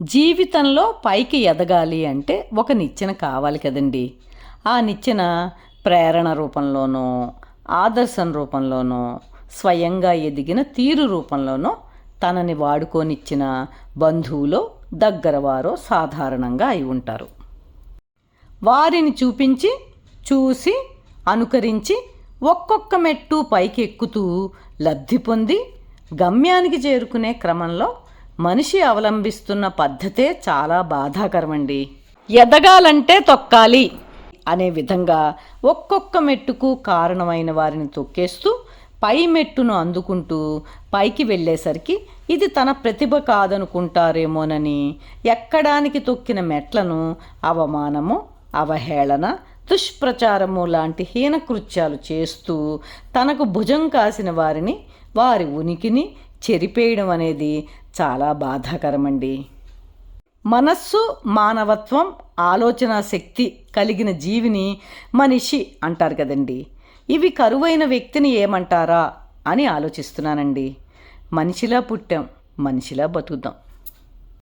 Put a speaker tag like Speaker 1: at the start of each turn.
Speaker 1: జీవితంలో పైకి ఎదగాలి అంటే ఒక నిచ్చెన కావాలి కదండి. ఆ నిచ్చెన ప్రేరణ రూపంలోనో, ఆదర్శం రూపంలోనో, స్వయంగా ఎదిగిన తీరు రూపంలోనో తనని వాడుకోనిచ్చిన బంధువులో, దగ్గరవారో సాధారణంగా అయి ఉంటారు. వారిని చూపించి, చూసి, అనుకరించి ఒక్కొక్క మెట్టు పైకి ఎక్కుతూ లబ్ధి పొంది గమ్యానికి చేరుకునే క్రమంలో మనిషి అవలంబిస్తున్న పద్ధతే చాలా బాధాకరమండి. ఎదగాలంటే తొక్కాలి అనే విధంగా ఒక్కొక్క మెట్టుకు కారణమైన వారిని తొక్కేస్తూ పై మెట్టును అందుకుంటూ పైకి వెళ్ళేసరికి ఇది తన ప్రతిభ కాదనుకుంటారేమోనని ఎక్కడానికి తొక్కిన మెట్లను అవమానము, అవహేళన, దుష్ప్రచారము లాంటి హీనకృత్యాలు చేస్తూ తనకు భుజం కాసిన వారిని, వారి ఉనికిని చెరిపేయడం అనేది చాలా బాధాకరమండి. మనస్సు, మానవత్వం, ఆలోచన శక్తి కలిగిన జీవిని మనిషి అంటారు కదండి. ఇవి కరువైన వ్యక్తిని ఏమంటారా అని ఆలోచిస్తున్నానండి. మనిషిలా పుట్టాం, మనిషిలా బతుకుతాం.